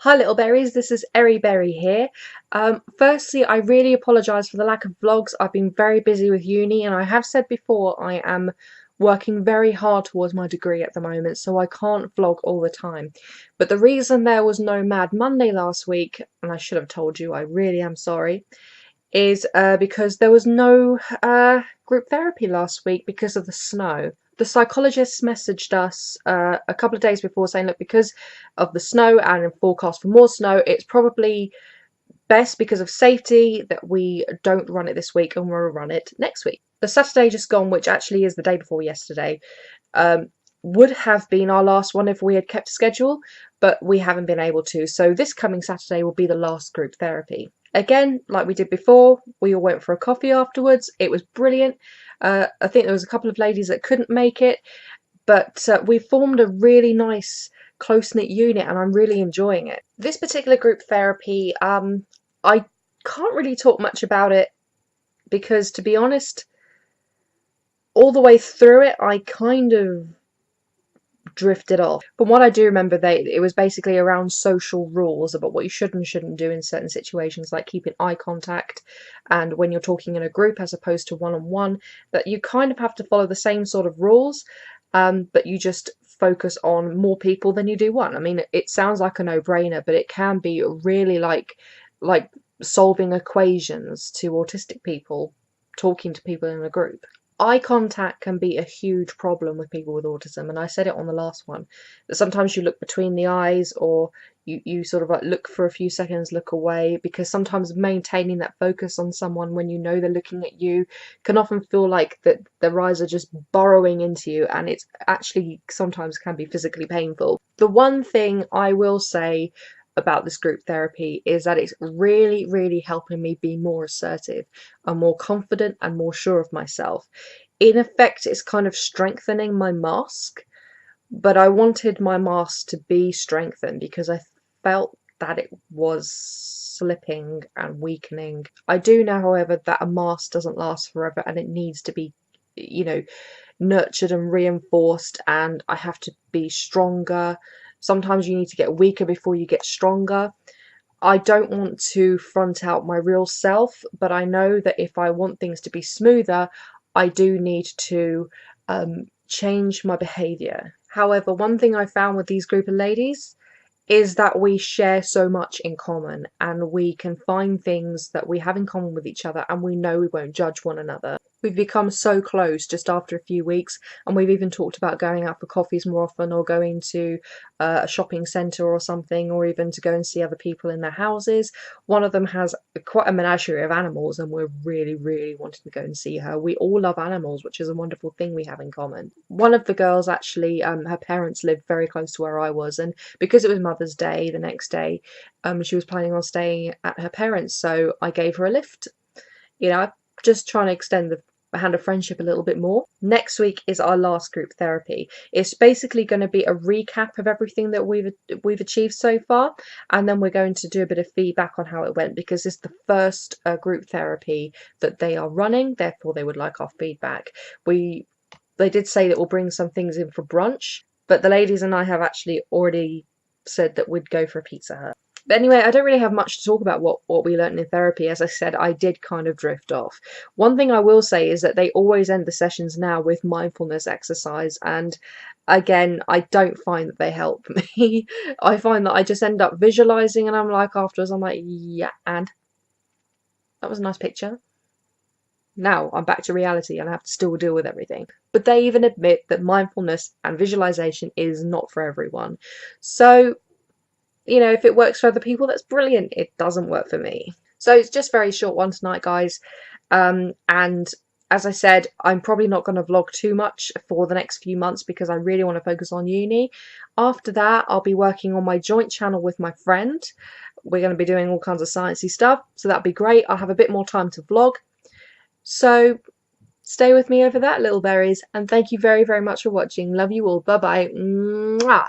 Hi little berries, this is Eryberrie here. Firstly, I really apologise for the lack of vlogs. I've been very busy with uni and I have said before I am working very hard towards my degree at the moment, so I can't vlog all the time. But the reason there was no Mad Monday last week, and I should have told you, I really am sorry, is because there was no group therapy last week because of the snow. The psychologists messaged us a couple of days before saying, look, because of the snow and in forecast for more snow, it's probably best because of safety that we don't run it this week and we'll run it next week. The Saturday just gone, which actually is the day before yesterday, would have been our last one if we had kept a schedule, but we haven't been able to. So this coming Saturday will be the last group therapy. Again, like we did before, we all went for a coffee afterwards. It was brilliant. I think there was a couple of ladies that couldn't make it, but we formed a really nice close-knit unit and I'm really enjoying it. This particular group therapy, I can't really talk much about it because, to be honest, all the way through it I kind of drifted off. From what I do remember, it was basically around social rules about what you should and shouldn't do in certain situations, like keeping eye contact and when you're talking in a group as opposed to one-on-one, that you kind of have to follow the same sort of rules, but you just focus on more people than you do one. I mean, it sounds like a no-brainer, but it can be really like solving equations to autistic people, talking to people in a group. Eye contact can be a huge problem with people with autism, and I said it on the last one, that sometimes you look between the eyes, or you sort of like look for a few seconds, look away, because sometimes maintaining that focus on someone when you know they're looking at you can often feel like that their eyes are just burrowing into you, and it's actually sometimes can be physically painful. The one thing I will say about this group therapy is that it's really helping me be more assertive and more confident and more sure of myself. In effect, it's kind of strengthening my mask, but I wanted my mask to be strengthened because I felt that it was slipping and weakening. I do know, however, that a mask doesn't last forever and it needs to be, you know, nurtured and reinforced, and I have to be stronger. Sometimes you need to get weaker before you get stronger. I don't want to front out my real self, but I know that if I want things to be smoother, I do need to change my behaviour. However, one thing I found with these group of ladies is that we share so much in common and we can find things that we have in common with each other, and we know we won't judge one another. We've become so close just after a few weeks, and we've even talked about going out for coffees more often, or going to a shopping centre or something, or even to go and see other people in their houses. One of them has quite a menagerie of animals and we're really wanting to go and see her. We all love animals, which is a wonderful thing we have in common. One of the girls actually, her parents lived very close to where I was, and because it was Mother's Day the next day, she was planning on staying at her parents', so I gave her a lift. You know, just trying to extend the hand of friendship a little bit more. Next week is our last group therapy. It's basically going to be a recap of everything that we've achieved so far, and then we're going to do a bit of feedback on how it went, because it's the first group therapy that they are running, therefore they would like our feedback. They did say that we'll bring some things in for brunch, but the ladies and I have actually already said that we'd go for a Pizza Hut. But anyway, I don't really have much to talk about what we learned in therapy. As I said, I did kind of drift off. One thing I will say is that they always end the sessions now with mindfulness exercise, and again, I don't find that they help me. I find that I just end up visualizing, and I'm like, afterwards, I'm like, yeah, and that was a nice picture. Now I'm back to reality and I have to still deal with everything. But they even admit that mindfulness and visualization is not for everyone. So, you know, if it works for other people, that's brilliant. It doesn't work for me. So it's just a very short one tonight, guys. And as I said, I'm probably not going to vlog too much for the next few months because I really want to focus on uni. After that, I'll be working on my joint channel with my friend. We're going to be doing all kinds of sciencey stuff, so that'll be great. I'll have a bit more time to vlog. So stay with me over that, little berries, and thank you very much for watching. Love you all. Bye bye. Mwah.